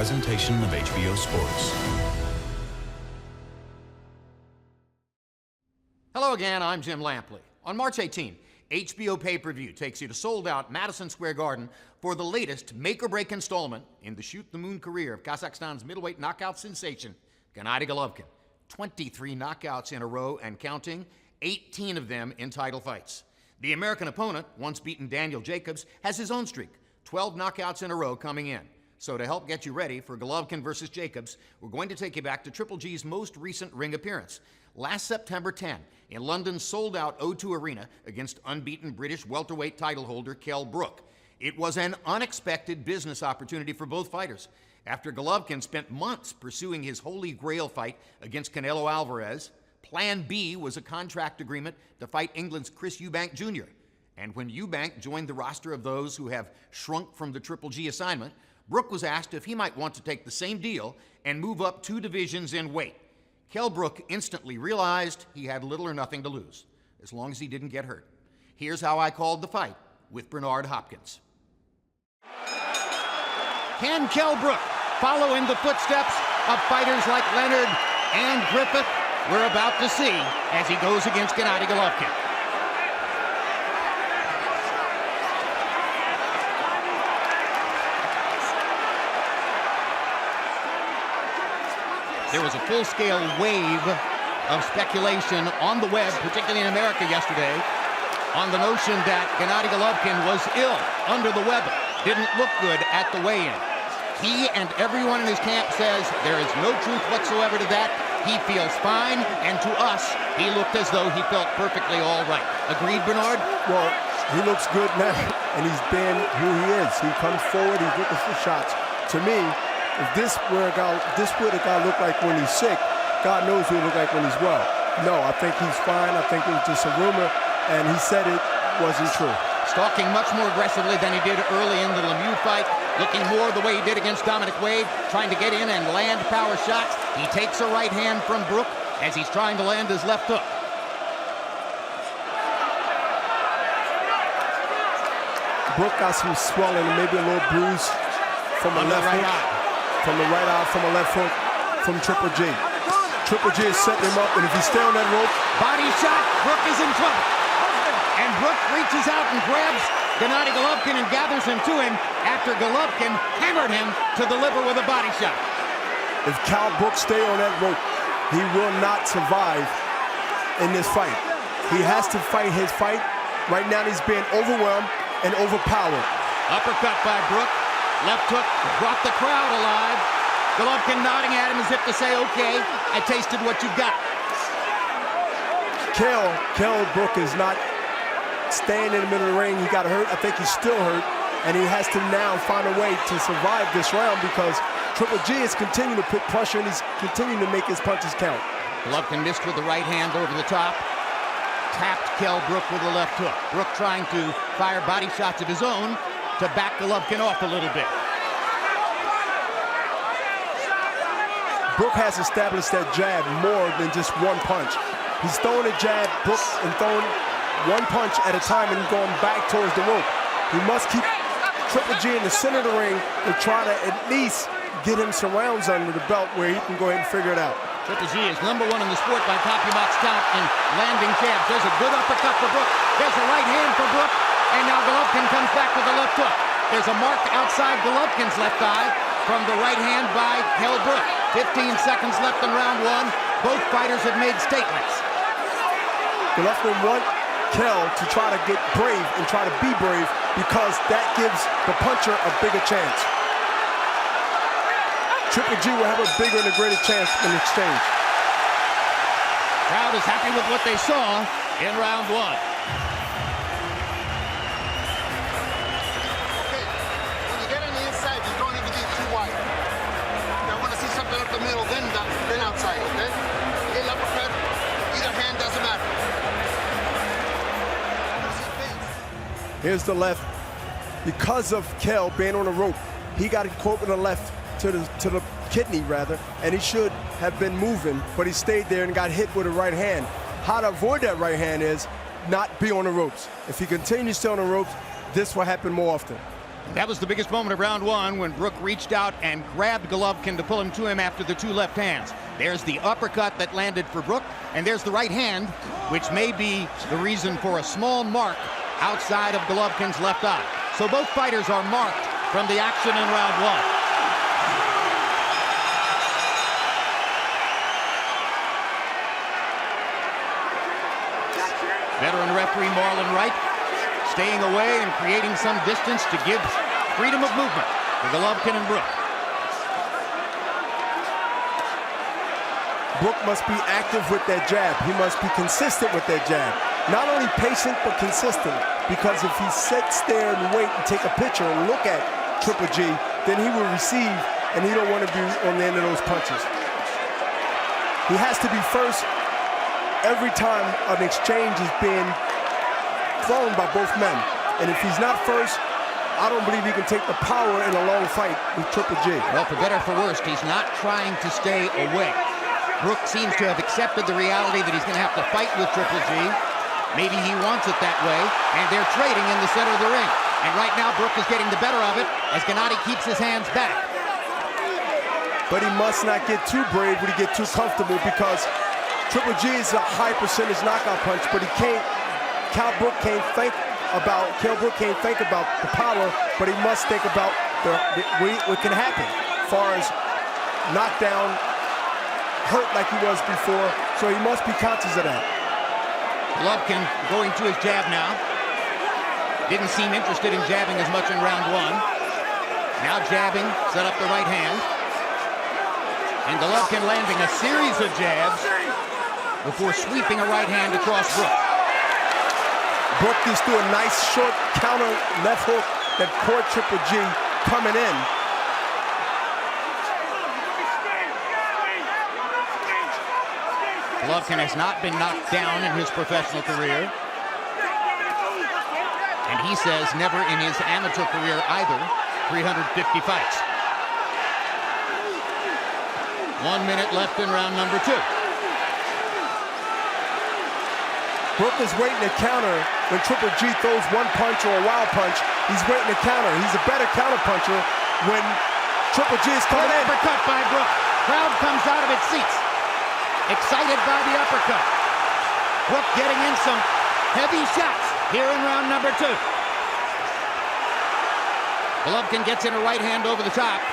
presentation of HBO Sports. Hello again, I'm Jim Lampley. On March 18, HBO pay-per-view takes you to sold-out Madison Square Garden for the latest make-or-break installment in the shoot-the-moon career of Kazakhstan's middleweight knockout sensation, Gennady Головкин. 23 knockouts in a row and counting, 18 of them in title fights. The American opponent, once beaten Daniel Jacobs, has his own streak, 12 knockouts in a row coming in. So to help get you ready for Головкин versus Jacobs, we're going to take you back to Triple G's most recent ring appearance. Last September 10, in London's sold-out O2 Arena against unbeaten British welterweight title holder Kell Brook. It was an unexpected business opportunity for both fighters. After Головкin spent months pursuing his holy grail fight against Canelo Alvarez, Plan B was a contract agreement to fight England's Chris Eubank Jr. And when Eubank joined the roster of those who have shrunk from the Triple G assignment, Brook was asked if he might want to take the same deal and move up 2 divisions in weight. Kell Brook instantly realized he had little or nothing to lose, as long as he didn't get hurt. Here's how I called the fight with Bernard Hopkins. Can Kell Brook follow in the footsteps of fighters like Leonard and Griffith? We're about to see as he goes against Gennady Головkin. There was a full-scale wave of speculation on the web, particularly in America yesterday, on the notion that Gennady Головkin was ill under the weather, didn't look good at the weigh-in. He and everyone in his camp says there is no truth whatsoever to that. He feels fine, and to us, he looked as though he felt perfectly all right. Agreed, Bernard? Well, he looks good now, and he's been who he is. He comes forward, he's looking for shots. To me, if this what a guy look like when he's sick, God knows what he look like when he's well. No, I think he's fine. I think it was just a rumor, and he said it wasn't true. Stalking much more aggressively than he did early in the Lemieux fight, looking more the way he did against Dominic Wade, trying to get in and land power shots. He takes a right hand from Brook as he's trying to land his left hook. Brook got some swelling and maybe a little bruise from the left hook. From the right eye, from a left hook, from Triple G. Triple G is setting him up, and if he's still on that rope... Body shot, Brook is in trouble. And Brook reaches out and grabs Gennady Головkin and gathers him to him after Головkin hammered him to the liver with a body shot. If Kell Brook stay on that rope, he will not survive in this fight. He has to fight his fight. Right now, he's being overwhelmed and overpowered. Uppercut by Brook. Left hook brought the crowd alive. Головкin nodding at him as if to say, okay, I tasted what you got. Kell Brook is not staying in the middle of the ring. He got hurt. I think he's still hurt. And he has to now find a way to survive this round because Triple G is continuing to put pressure and he's continuing to make his punches count. Головkin missed with the right hand over the top. Tapped Kell Brook with the left hook. Brook trying to fire body shots of his own to back Головkin off a little bit. Brook has established that jab more than just one punch. He's throwing a jab, Brook, and throwing one punch at a time and going back towards the rope. He must keep Triple G in the center of the ring to try to at least get him some rounds under the belt where he can go ahead and figure it out. Triple G is #1 in the sport by CompuBox count in landing jabs. There's a good uppercut for Brook. There's a right hand for Brook. And now Головkin comes back with the left hook. There's a mark outside Golovkin's left eye from the right hand by Kell Brook. 15 seconds left in round 1. Both fighters have made statements. Головkin wants Kell to try to get brave and try to be brave because that gives the puncher a bigger chance. Triple G will have a bigger and a greater chance in exchange. Crowd is happy with what they saw in round 1. Up the middle, then outside, okay? Get uppercut, either hand, doesn't matter. Here's the left. Because of Kell being on the rope, he got caught with the left to the kidney, rather, and he should have been moving, but he stayed there and got hit with a right hand. How to avoid that right hand is not be on the ropes. If he continues to stay on the ropes, this will happen more often. That was the biggest moment of round one when Brook reached out and grabbed Головкин to pull him to him after the two left hands. There's the uppercut that landed for Brook, and there's the right hand, which may be the reason for a small mark outside of Головкин's left eye. So both fighters are marked from the action in round one. Veteran referee Marlon Wright staying away and creating some distance to give freedom of movement to Головкин and Brook. Brook must be active with that jab. He must be consistent with that jab. Not only patient, but consistent. Because if he sits there and wait and take a picture and look at Triple G, then he will receive, and he don't want to be on the end of those punches. He has to be first every time an exchange is being thrown by both men. And if he's not first, I don't believe he can take the power in a long fight with Triple G. Well, for better or for worse, he's not trying to stay away. Brook seems to have accepted the reality that he's going to have to fight with Triple G. Maybe he wants it that way, and they're trading in the center of the ring. And right now, Brook is getting the better of it as Gennady keeps his hands back. But he must not get too brave when he get too comfortable, because Triple G is a high percentage knockout punch, but he can't. Kell Brook can't think about the power, but he must think about what can happen as far as knockdown, hurt like he was before, so he must be conscious of that. Головкин going to his jab now. Didn't seem interested in jabbing as much in round one. Now jabbing, set up the right hand. And Головкin landing a series of jabs before sweeping a right hand across Brook. Brook just threw a nice short counter left hook that caught Triple G coming in. Головкin has not been knocked down in his professional career. And he says never in his amateur career either. 350 fights. 1 minute left in round number two. Brook is waiting to counter when Triple G throws one punch or a wild punch. He's waiting to counter. He's a better counter puncher when Triple G is coming in. Uppercut by Brook. Crowd comes out of its seats, excited by the uppercut. Brook getting in some heavy shots here in round number two. Головкin gets in a right hand over the top.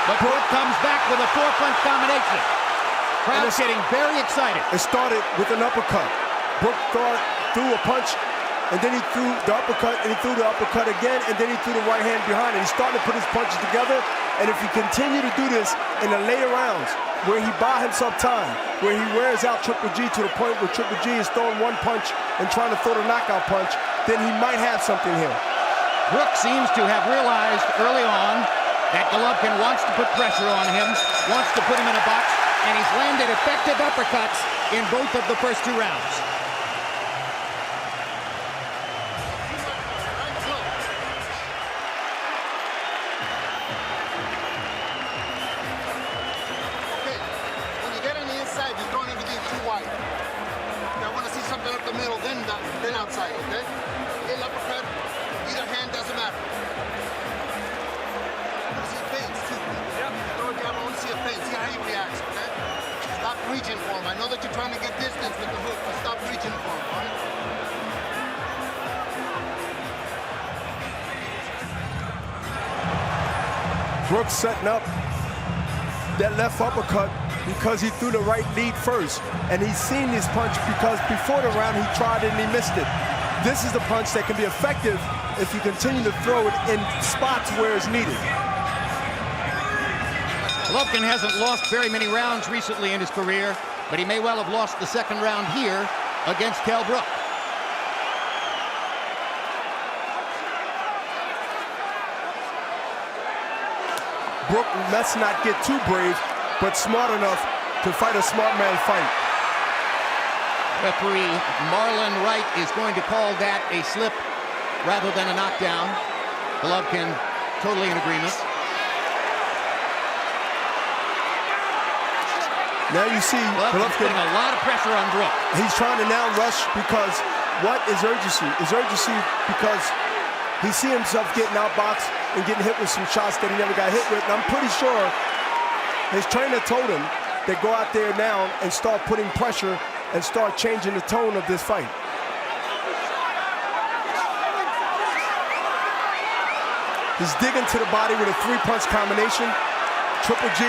But Brook comes back with a four-punch combination. Crowd's getting very excited. It started with an uppercut. Brook threw a punch, and then he threw the uppercut, and he threw the uppercut again, and then he threw the right hand behind it. He's starting to put his punches together, and if he continue to do this in the later rounds, where he buys himself time, where he wears out Triple G to the point where Triple G is throwing one punch and trying to throw the knockout punch, then he might have something here. Brook seems to have realized early on that Головкin wants to put pressure on him, wants to put him in a box, and he's landed effective uppercuts in both of the first two rounds. Okay, when you get on the inside, you're throwing everything too wide. I want to see something up the middle, then outside, okay? Get an uppercut, either hand, doesn't matter. I want to see feints, too. Throw a jab, I want to see a feint, see how he reacts, okay? Stop reaching for him. I know that you're trying to get distance with the hook, but stop reaching for him, all right? Brook setting up that left uppercut because he threw the right lead first. And he's seen this punch because before the round he tried it and he missed it. This is the punch that can be effective if you continue to throw it in spots where it's needed. Головкin hasn't lost very many rounds recently in his career, but he may well have lost the second round here against Kell Brook. Brook must not get too brave, but smart enough to fight a smart man fight. Referee Marlon Wright is going to call that a slip rather than a knockdown. Головкin totally in agreement. Now you see Головkin's putting a lot of pressure on Brook. He's trying to now rush because what is urgency? Is urgency because he see himself getting outboxed and getting hit with some shots that he never got hit with. And I'm pretty sure his trainer told him to go out there now and start putting pressure and start changing the tone of this fight. He's digging to the body with a three-punch combination. Triple G,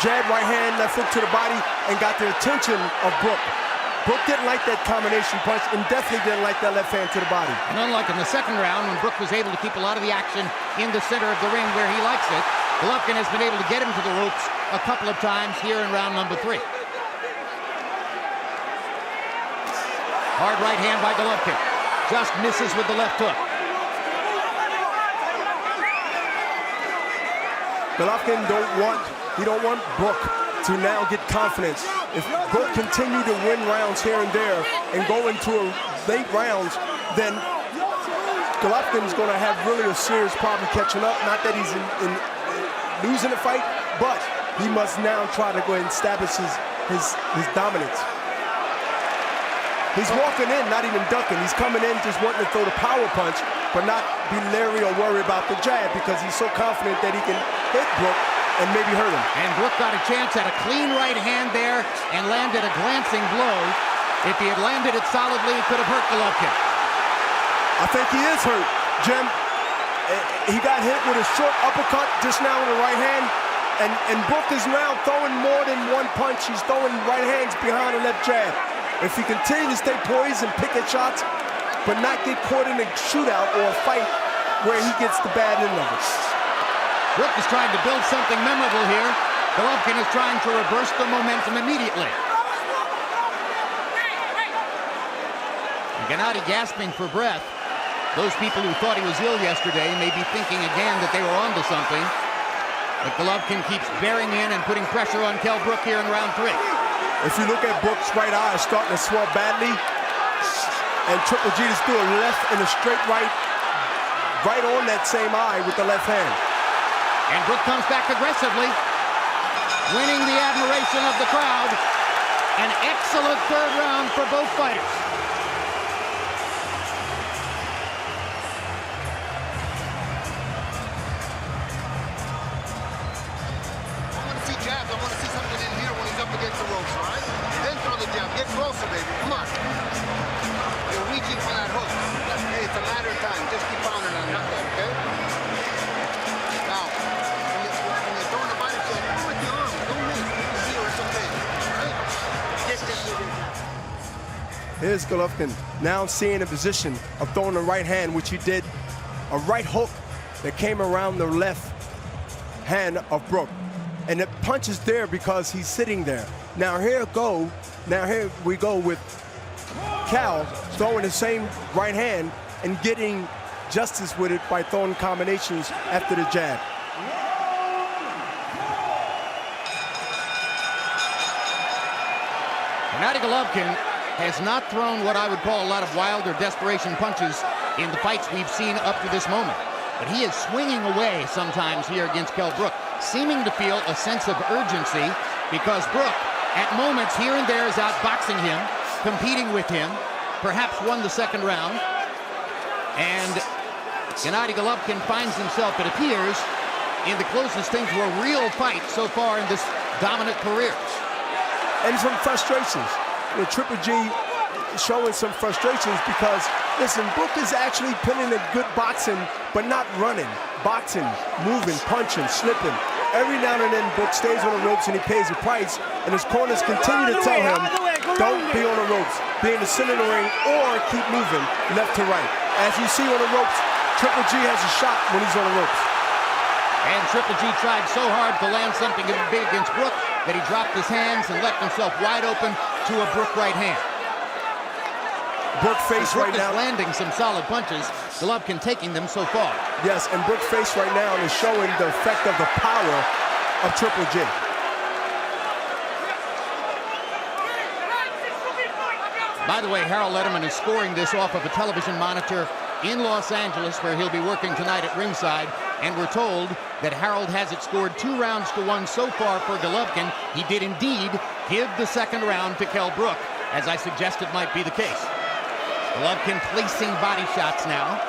jab, right hand, left hook to the body, and got the attention of Brook. Brook didn't like that combination punch and definitely didn't like that left hand to the body. And unlike in the second round, when Brook was able to keep a lot of the action in the center of the ring where he likes it, Головкин has been able to get him to the ropes a couple of times here in round number 3. Hard right hand by Головкin. Just misses with the left hook. Головкin don't want Brook to now get confidence. If Brook continue to win rounds here and there and go into a late rounds, then Головkin's going to have really a serious problem catching up. Not that he's in losing the fight, but he must now try to go ahead and establish his dominance. He's walking in, not even ducking. He's coming in just wanting to throw the power punch, but not be leery or worry about the jab because he's so confident that he can hit Brook and maybe hurt him. And Brook got a chance at a clean right hand there and landed a glancing blow. If he had landed it solidly, it could have hurt Головкин. I think he is hurt, Jim. He got hit with a short uppercut just now with the right hand, and Brook is now throwing more than one punch. He's throwing right hands behind the left jab. If he continues to stay poised and pick at shots, but not get caught in a shootout or a fight where he gets the bad end of it. Brook is trying to build something memorable here. Головкин is trying to reverse the momentum immediately. Gennady gasping for breath. Those people who thought he was ill yesterday may be thinking again that they were onto something. But Головkin keeps bearing in and putting pressure on Kell Brook here in round 3. If you look at Brook's right eye, it's starting to swell badly. And Triple G just threw a left and a straight right on that same eye with the left hand. And Brook comes back aggressively, winning the admiration of the crowd. An excellent third round for both fighters. I want to see something in here when he's up against the ropes, all right? Then throw the jab. Get closer, baby. Come on. You're reaching for that hook. Hey, it's a matter of time. Just keep pounding on that, okay? Now, when you're throwing the body shot, do it with your arm. Don't miss. Here, it's okay. All right? Here's Головкин now seeing a position of throwing the right hand, which he did. A right hook that came around the left hand of Brook. And the punch is there because he's sitting there. Now here we go with Cal throwing the same right hand and getting justice with it by throwing combinations after the jab. Gennady Головkin has not thrown what I would call a lot of wild or desperation punches in the fights we've seen up to this moment. But he is swinging away sometimes here against Kell Brook, seeming to feel a sense of urgency because Brook, at moments here and there, is outboxing him, competing with him, perhaps won the second round. And Gennady Головkin finds himself, it appears, in the closest thing to a real fight so far in this dominant career. And some frustrations. With Triple G showing some frustrations because, listen, Brook is actually putting in a good boxing, but not running. Boxing, moving, punching, slipping. Every now and then, Brook stays on the ropes and he pays a price, and his corners continue to tell him, don't be on the ropes, be in the center of the ring, or keep moving left to right. As you see on the ropes, Triple G has a shot when he's on the ropes. And Triple G tried so hard to land something big against Brook that he dropped his hands and left himself wide open to a Brook right hand. Brook face right now. Brook is landing some solid punches. Головkin taking them so far. Yes, and Brook's face right now is showing the effect of the power of Triple G. By the way, Harold Letterman is scoring this off of a television monitor in Los Angeles, where he'll be working tonight at ringside. And we're told that Harold has it scored 2-1 so far for Головkin. He did indeed give the second round to Kell Brook, as I suggested might be the case. Головkin placing body shots now.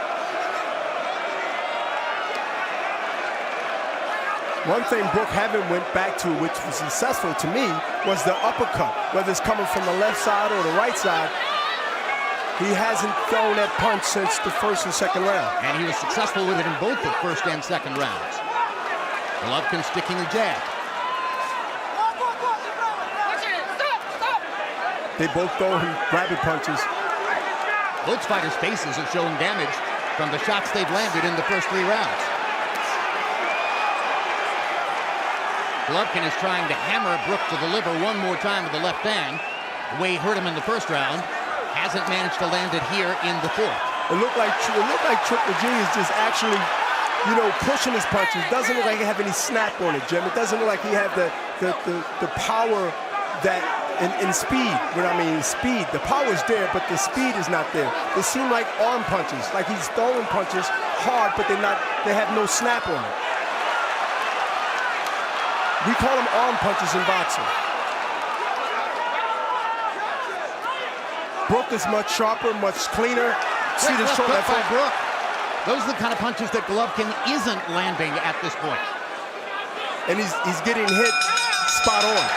One thing Brook haven't went back to, which was successful to me, was the uppercut. Whether it's coming from the left side or the right side, he hasn't thrown that punch since the first and second round. And he was successful with it in both the first and second rounds. Головkin sticking the jab. They both throw him rabbit punches. Both fighters' faces are showing damage from the shots they've landed in the first 3 rounds. Головkin is trying to hammer Brook to the liver one more time with the left hand. The way he hurt him in the first round, hasn't managed to land it here in the fourth. It looked like Triple G is just actually, pushing his punches. Doesn't look like he have any snap on it, Jim. It doesn't look like he had the power that in speed. When I mean speed, the power is there, but the speed is not there. They seem like arm punches, like he's throwing punches hard, but they have no snap on it. We call them arm punches in boxing. Brook is much sharper, much cleaner. See the short left by Brook. Those are the kind of punches that Головkin isn't landing at this point. And he's getting hit spot on.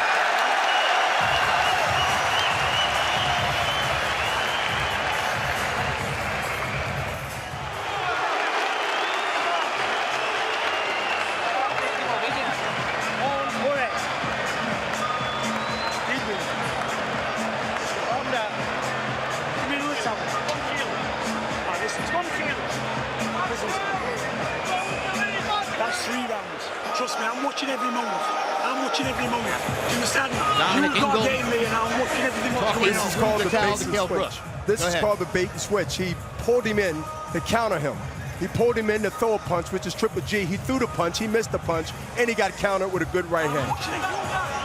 That's 3 rounds. Trust me, I'm watching every moment. I'm watching every moment. Do you understand? Dominic You've got Ingle game me and I'm watching everything what's going This on. is called the bait and to kill switch. Brook. This Go is ahead. called the bait and switch. He pulled him in to counter him. He pulled him in to throw a punch, which is Triple G. He threw the punch, he missed the punch, and he got countered with a good right hand.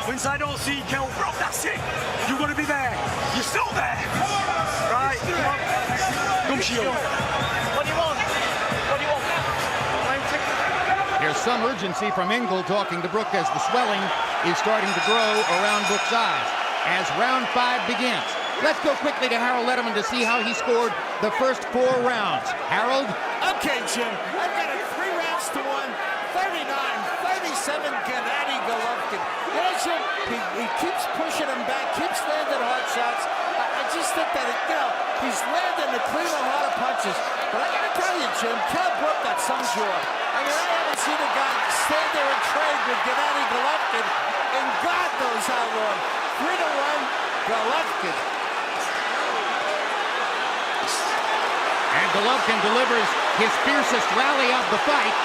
Once I don't see you kill Brook, that's it. You're going to be there. You're still there. Right? Come shield. What do you want? What do you want? There's some urgency from Ingle talking to Brook as the swelling is starting to grow around Brook's eyes. As round 5 begins, let's go quickly to Harold Letterman to see how he scored the first 4 rounds. Harold? Okay, Jim, I've got it 3 rounds to 1, 39-37, Gennady Головkin. Yeah, Jim, he keeps pushing him back, keeps landing hard shots. I just think that, he's landing the cleaner, harder punches. But I gotta tell you, Jim, Cal Brook got some jaw. I mean, I haven't seen a guy stand there and trade with Gennady Головkin in God knows how long. 3-1, Головkin. And Головkin delivers his fiercest rally of the fight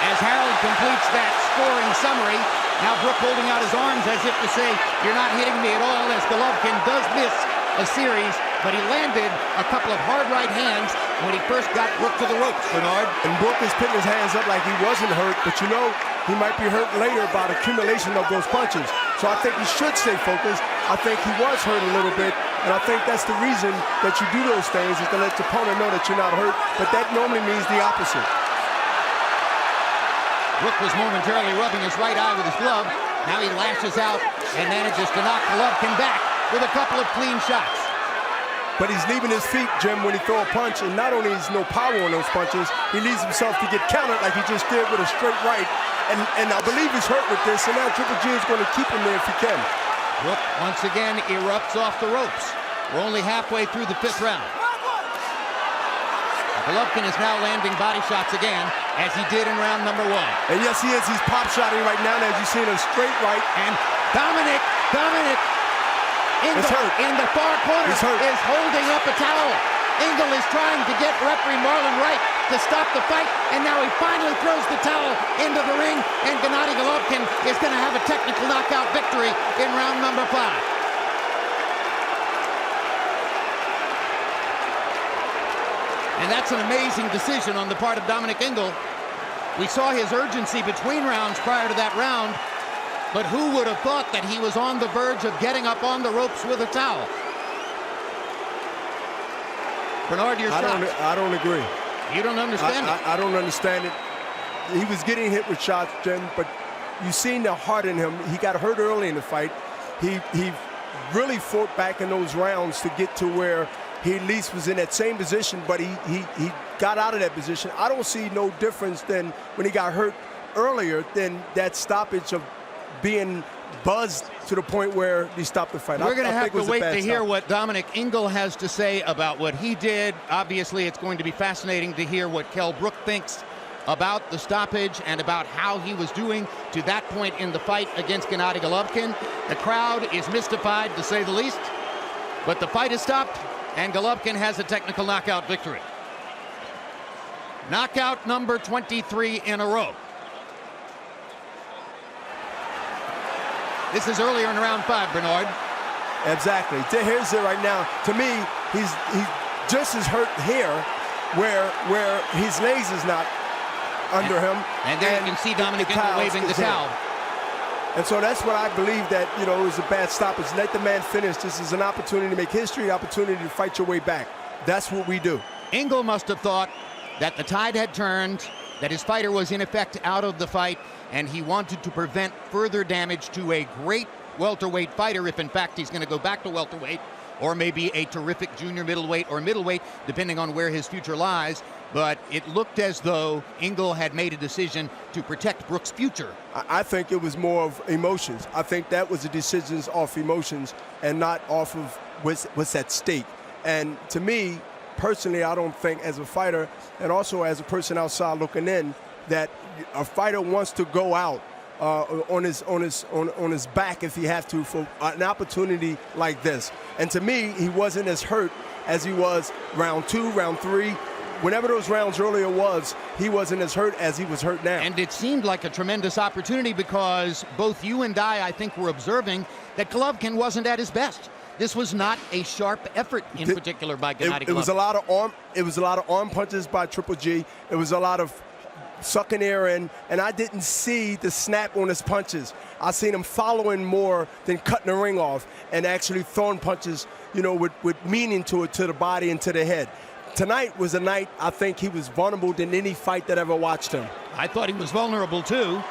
as Harold completes that scoring summary. Now Brook holding out his arms as if to say, you're not hitting me at all, as Головkin does miss a series, but he landed a couple of hard right hands when he first got Brook to the ropes, Bernard. And Brook is putting his hands up like he wasn't hurt, but he might be hurt later by the accumulation of those punches. So I think he should stay focused. I think he was hurt a little bit, and I think that's the reason that you do those things, is to let your opponent know that you're not hurt, but that normally means the opposite. Brook was momentarily rubbing his right eye with his glove. Now he lashes out and manages to knock Головkin back with a couple of clean shots. But he's leaving his feet, Jim, when he throw a punch, and not only is no power on those punches, he leaves himself to get countered like he just did with a straight right. And I believe he's hurt with this, and now Triple G is going to keep him there if he can. Brook once again erupts off the ropes. We're only halfway through the 5th round. Головkin is now landing body shots again, as he did in round number 1. And yes, he is. He's pop-shotting right now, and as you see, a straight right. And Dominic Ingle in the far corner is holding up a towel. Ingle is trying to get referee Marlon Wright to stop the fight, and now he finally throws the towel into the ring, and Gennady Головkin is going to have a technical knockout victory in round number 5. And that's an amazing decision on the part of Dominic Ingle. We saw his urgency between rounds prior to that round, but who would have thought that he was on the verge of getting up on the ropes with a towel? Bernard, your shots. I don't agree. You don't understand it? I don't understand it. He was getting hit with shots, Jim, but you seen the heart in him. He got hurt early in the fight. He really fought back in those rounds to get to where he at least was in that same position, but he got out of that position. I don't see no difference than when he got hurt earlier than that stoppage of being buzzed to the point where he stopped the fight. We're going to have to wait to hear stop. what Dominic Ingle has to say about what he did. Obviously, it's going to be fascinating to hear what Kell Brook thinks about the stoppage and about how he was doing to that point in the fight against Gennady Golovkin. The crowd is mystified, to say the least, but the fight is stopped, and Golovkin has a technical knockout victory. Knockout number 23 in a row. This is earlier in round 5, Bernard. Exactly. Here's it right now. To me, he's just as hurt here, where his legs is not under him. And there you can see Dominic Ingle waving the towel. And so that's what I believe, that, you know, it was a bad stoppage. Let the man finish. This is an opportunity to make history, an opportunity to fight your way back. That's what we do. Ingle must have thought that the tide had turned, that his fighter was in effect out of the fight, and he wanted to prevent further damage to a great welterweight fighter, if in fact he's going to go back to welterweight, or maybe a terrific junior middleweight or middleweight, depending on where his future lies. But it looked as though Ingle had made a decision to protect Brook's future. I think it was more of emotions. I think that was the decisions off emotions and not off of what's at stake. And to me, personally, I don't think, as a fighter and also as a person outside looking in, that a fighter wants to go out on his back if he have to for an opportunity like this. And to me, he wasn't as hurt as he was round 2, round 3. Whenever those rounds earlier was, he wasn't as hurt as he was hurt now. And it seemed like a tremendous opportunity because both you and I think, were observing that Golovkin wasn't at his best. This was not a sharp effort in particular by Gennady Golovkin. It was a lot of arm punches by Triple G. It was a lot of sucking air in, and I didn't see the snap on his punches. I seen him following more than cutting the ring off and actually throwing punches, you know, with meaning to it, to the body and to the head. Tonight was a night I think he was vulnerable than any fight that ever watched him. I thought he was vulnerable too,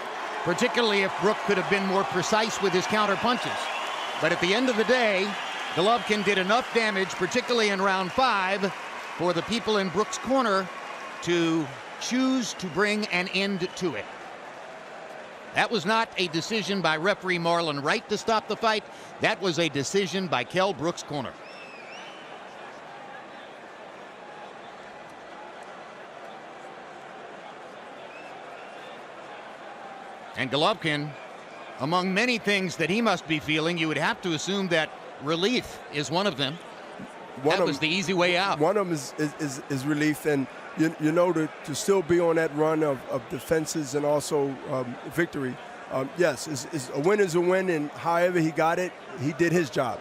particularly if Brook could have been more precise with his counter punches. But at the end of the day, Golovkin did enough damage, particularly in round 5, for the people in Brook's corner to choose to bring an end to it. That was not a decision by referee Marlon Wright to stop the fight. That was a decision by Kell Brook's corner. And Golovkin, among many things that he must be feeling, you would have to assume that relief is one of them. That was the easy way out. One of them is relief, and you know, to still be on that run of defenses and also victory. Yes, a win is a win, and however he got it, he did his job.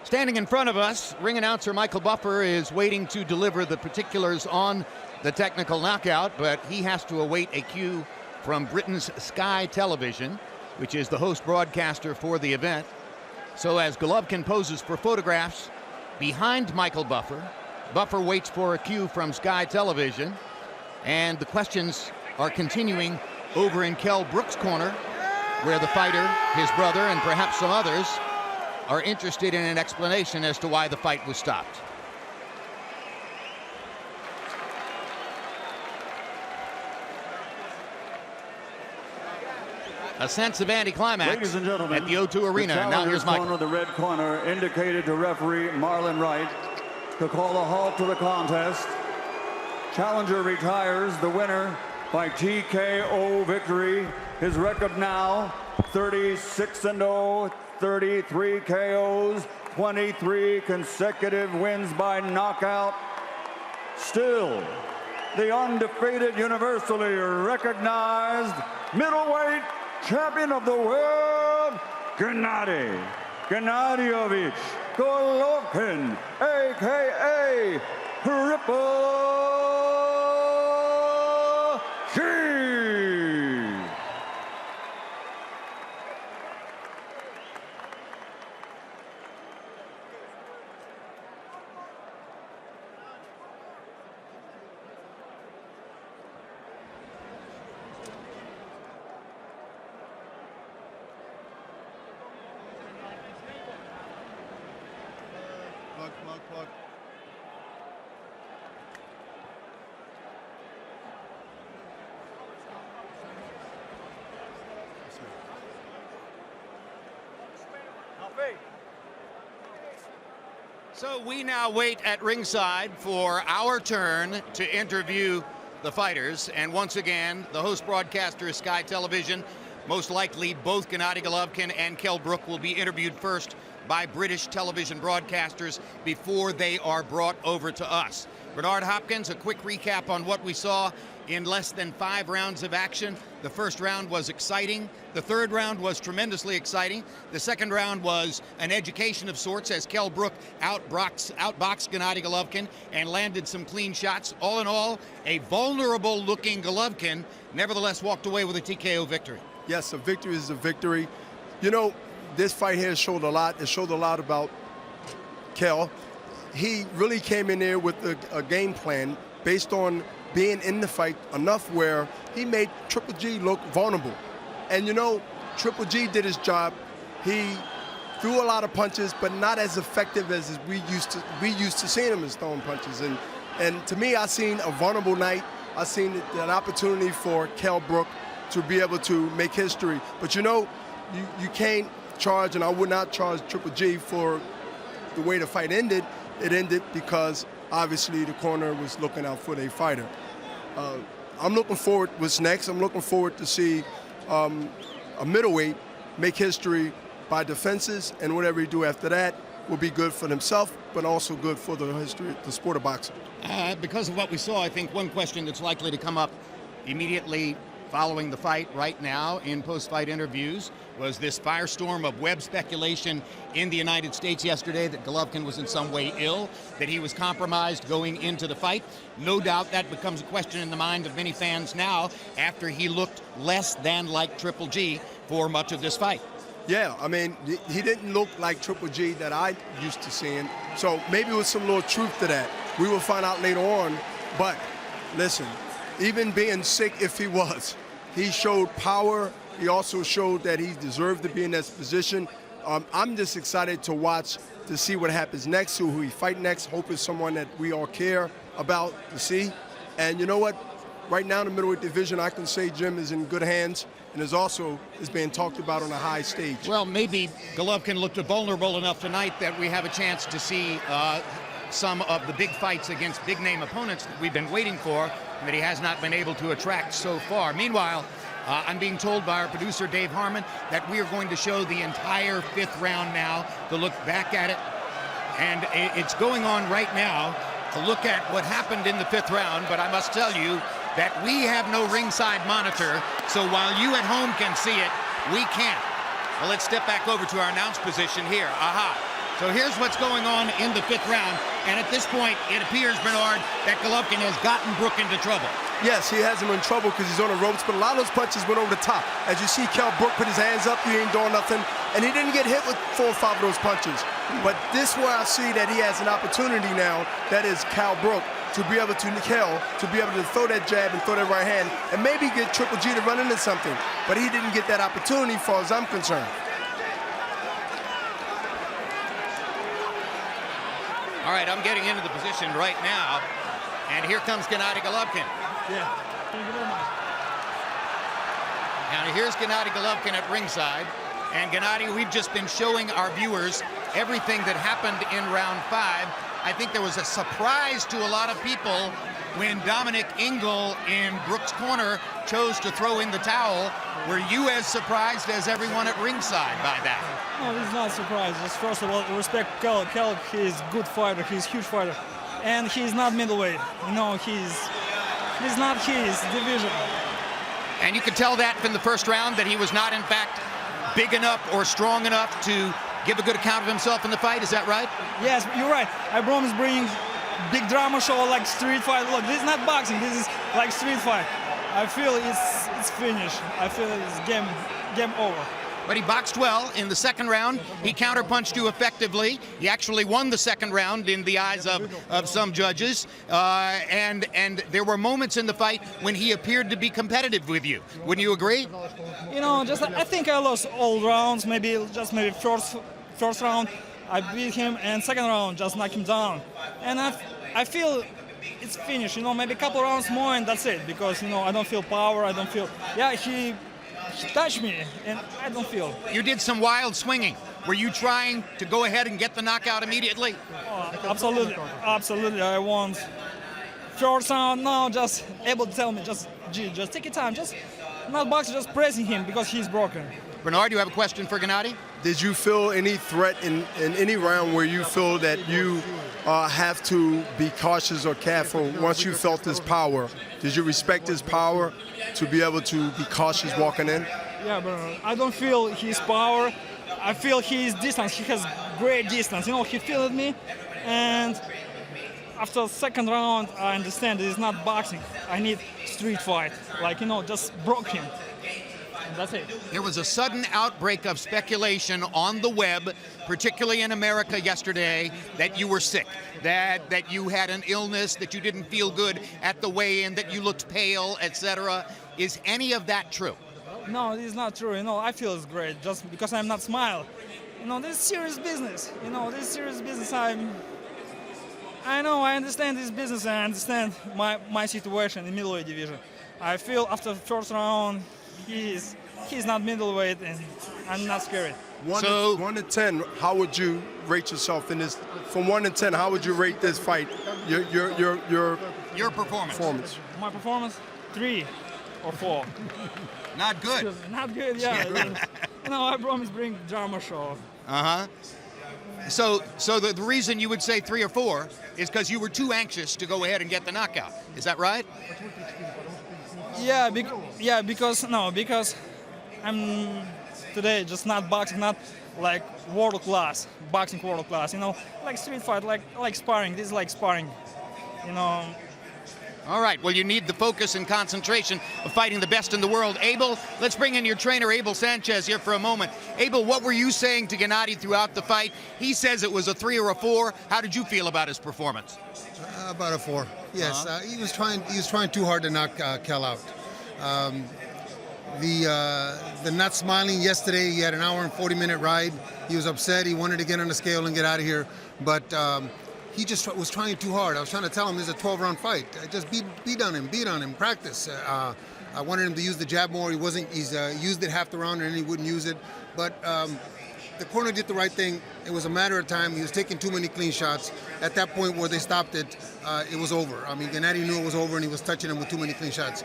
Standing in front of us, ring announcer Michael Buffer is waiting to deliver the particulars on the technical knockout, but he has to await a cue from Britain's Sky Television, which is the host broadcaster for the event. So as Golovkin poses for photographs behind Michael Buffer, Buffer waits for a cue from Sky Television, and the questions are continuing over in Kell Brook's corner, where the fighter, his brother, and perhaps some others are interested in an explanation as to why the fight was stopped. A sense of anticlimax Ladies and gentlemen, at the O2 Arena. And now here's Michael. Corner, the red corner indicated to referee Marlon Wright to call a halt to the contest. Challenger retires, the winner by TKO victory. His record now 36-0, 33 KOs, 23 consecutive wins by knockout. Still, the undefeated, universally recognized middleweight champion of the world, Gennady Gennadyovich Golovkin, a.k.a. Triple G. Plug. So we now wait at ringside for our turn to interview the fighters. And once again, the host broadcaster is Sky Television. Most likely, both Gennady Golovkin and Kell Brook will be interviewed first by British television broadcasters before they are brought over to us. Bernard Hopkins, a quick recap on what we saw in less than 5 rounds of action. The first round was exciting. The third round was tremendously exciting. The second round was an education of sorts as Kell Brook outboxed Gennady Golovkin and landed some clean shots. All in all, a vulnerable-looking Golovkin nevertheless walked away with a TKO victory. Yes, a victory is a victory. You know, this fight here showed a lot. It showed a lot about Kell. He really came in there with a game plan based on being in the fight enough where he made Triple G look vulnerable. And you know, Triple G did his job. He threw a lot of punches, but not as effective as we used to seeing him as throwing punches. And to me, I seen a vulnerable night. I seen an opportunity for Kell Brook to be able to make history. But you know, you can't charge, and I would not charge Triple G for the way the fight ended. It ended because obviously the corner was looking out for their fighter. I'm looking forward what's next. I'm looking forward to see a middleweight make history by defenses, and whatever he do after that will be good for himself, but also good for the history, the sport of boxing. Because of what we saw, I think one question that's likely to come up immediately following the fight right now in post-fight interviews was this firestorm of web speculation in the United States yesterday that Golovkin was in some way ill, that he was compromised going into the fight. No doubt that becomes a question in the mind of many fans now after he looked less than like Triple G for much of this fight. Yeah, I mean, he didn't look like Triple G that I used to seeing, so maybe with some little truth to that. We will find out later on, but listen, even being sick if he was, he showed power. He also showed that he deserved to be in this position. I'm just excited to watch, to see what happens next, who he fight next. Hope is someone that we all care about to see. And you know what? Right now in the middleweight division, I can say Jim is in good hands and is being talked about on a high stage. Well, maybe Golovkin looked vulnerable enough tonight that we have a chance to see some of the big fights against big-name opponents that we've been waiting for and that he has not been able to attract so far. Meanwhile, I'm being told by our producer, Dave Harmon, that we are going to show the entire 5th round now to look back at it. And it's going on right now to look at what happened in the 5th round, but I must tell you that we have no ringside monitor, so while you at home can see it, we can't. Well, let's step back over to our announce position here. Aha. So here's what's going on in the 5th round, and at this point, it appears, Bernard, that Golovkin has gotten Brook into trouble. Yes, he has him in trouble because he's on the ropes, but a lot of those punches went over the top. As you see Kell Brook put his hands up, he ain't doing nothing, and he didn't get hit with 4 or 5 of those punches. But this where I see that he has an opportunity now, that is Kell Brook, to be able to throw that jab and throw that right hand, and maybe get Triple G to run into something. But he didn't get that opportunity, as far as I'm concerned. All right, I'm getting into the position right now, and here comes Gennady Golovkin. Yeah, thank you very much. Now here's Gennady Golovkin at ringside, and Gennady, we've just been showing our viewers everything that happened in round 5. I think there was a surprise to a lot of people when Dominic Ingle in Brook's corner chose to throw in the towel. Were you as surprised as everyone at ringside by that? No, this is not a surprise. Just first of all, respect Kell. Kell, he's a good fighter. He's a huge fighter. And he's not middleweight. You know, he's not his division. And you could tell that from the first round that he was not, in fact, big enough or strong enough to give a good account of himself in the fight. Is that right? Yes, you're right. I promise bringing big drama show like street fight. Look, this is not boxing. This is like street fight. I feel it's finished. I feel it's game over. But he boxed well in the second round. He counterpunched you effectively. He actually won the second round in the eyes of some judges. And there were moments in the fight when he appeared to be competitive with you. Wouldn't you agree? You know, just I think I lost all rounds. Maybe first round I beat him, and second round just knocked him down. And I feel it's finished. You know, maybe a couple rounds more and that's it. Because you know I don't feel power. I don't feel. Yeah, he touched me, and I don't feel. You did some wild swinging. Were you trying to go ahead and get the knockout immediately? Absolutely, absolutely. I want first round now. Just able to tell me, just take your time. Just not boxing, just pressing him because he's broken. Bernard, you have a question for Gennady? Did you feel any threat in any round where you feel that you have to be cautious or careful once you felt his power? Did you respect his power to be able to be cautious walking in? Yeah, but I don't feel his power. I feel his distance. He has great distance. You know, he fielded me, and after the second round, I understand it's not boxing. I need street fight. Like, you know, just broke him. That's it. There was a sudden outbreak of speculation on the web, particularly in America yesterday, that you were sick, that you had an illness, that you didn't feel good at the weigh-in, that you looked pale, etc. Is any of that true? No, this is not true. You know, I feel it's great just because I'm not smile. You know, this is serious business. You know, this is serious business. I know, I understand this business. I understand my situation in middleweight division. I feel after the first round, he's not middleweight, and I'm not scared. 1 to 10, how would you rate yourself in this? From 1 to 10, how would you rate this fight? Your performance. My performance, 3 or 4. Not good. Not good, yeah. You know, I promise bring drama show. So the reason you would say 3 or 4 is because you were too anxious to go ahead and get the knockout. Is that right? Yeah, because I'm today just not boxing, not like world class, boxing world class. You know, like street fight, like sparring. This is like sparring. You know. All right, well, you need the focus and concentration of fighting the best in the world. Abel, let's bring in your trainer, Abel Sanchez, here for a moment. Abel, what were you saying to Gennady throughout the fight? He says it was a 3 or a 4. How did you feel about his performance? About a 4. Yes, he was trying too hard to knock Kel out. The not smiling yesterday, he had an hour and 40-minute ride. He was upset. He wanted to get on the scale and get out of here, but he just was trying too hard. I was trying to tell him this is a 12-round fight. Just beat on him, practice. I wanted him to use the jab more. He's used it half the round and then he wouldn't use it. But the corner did the right thing. It was a matter of time. He was taking too many clean shots. At that point where they stopped it, it was over. I mean, Gennady knew it was over and he was touching him with too many clean shots.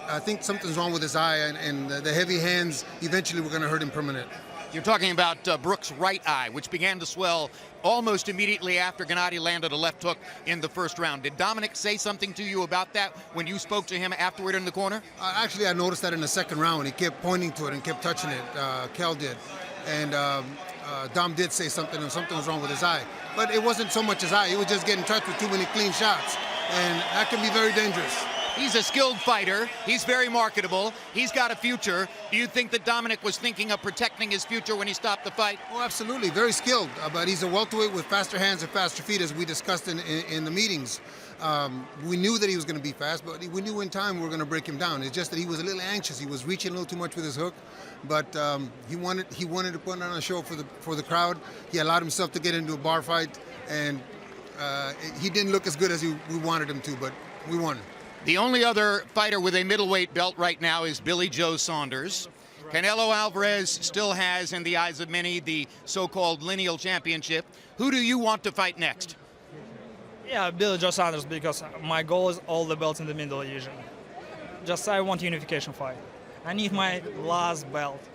I think something's wrong with his eye, and the heavy hands eventually were going to hurt him permanent. You're talking about Brooks' right eye, which began to swell almost immediately after Gennady landed a left hook in the first round. Did Dominic say something to you about that when you spoke to him afterward in the corner? Actually, I noticed that in the second round. He kept pointing to it and kept touching it. Kel did. And Dom did say something, and something was wrong with his eye. But it wasn't so much his eye. He was just getting touched with too many clean shots. And that can be very dangerous. He's a skilled fighter. He's very marketable. He's got a future. Do you think that Dominic was thinking of protecting his future when he stopped the fight? Oh, absolutely. Very skilled. But he's a welterweight with faster hands and faster feet, as we discussed in the meetings. We knew that he was going to be fast, but we knew in time we were going to break him down. It's just that he was a little anxious. He was reaching a little too much with his hook, but he wanted to put on a show for the crowd. He allowed himself to get into a bar fight, and he didn't look as good as we wanted him to, but we won. The only other fighter with a middleweight belt right now is Billy Joe Saunders. Canelo Alvarez still has, in the eyes of many, the so-called lineal championship. Who do you want to fight next? Yeah, Billy Joe Saunders, because my goal is all the belts in the middle division. Just I want unification fight. I need my last belt.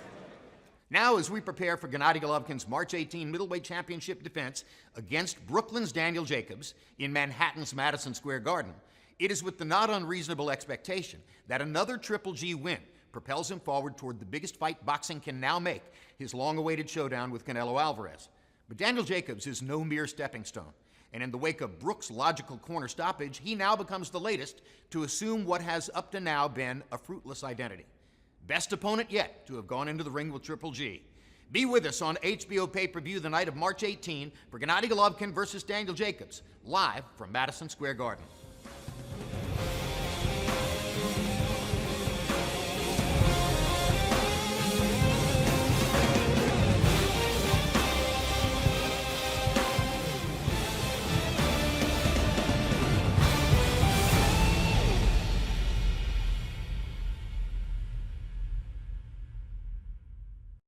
Now, as we prepare for Gennady Головkin's March 18 middleweight championship defense against Brooklyn's Daniel Jacobs in Manhattan's Madison Square Garden, it is with the not unreasonable expectation that another Triple G win propels him forward toward the biggest fight boxing can now make, his long-awaited showdown with Canelo Alvarez. But Daniel Jacobs is no mere stepping stone, and in the wake of Brooks' logical corner stoppage, he now becomes the latest to assume what has up to now been a fruitless identity. Best opponent yet to have gone into the ring with Triple G. Be with us on HBO pay-per-view the night of March 18 for Gennady Головkin versus Daniel Jacobs, live from Madison Square Garden.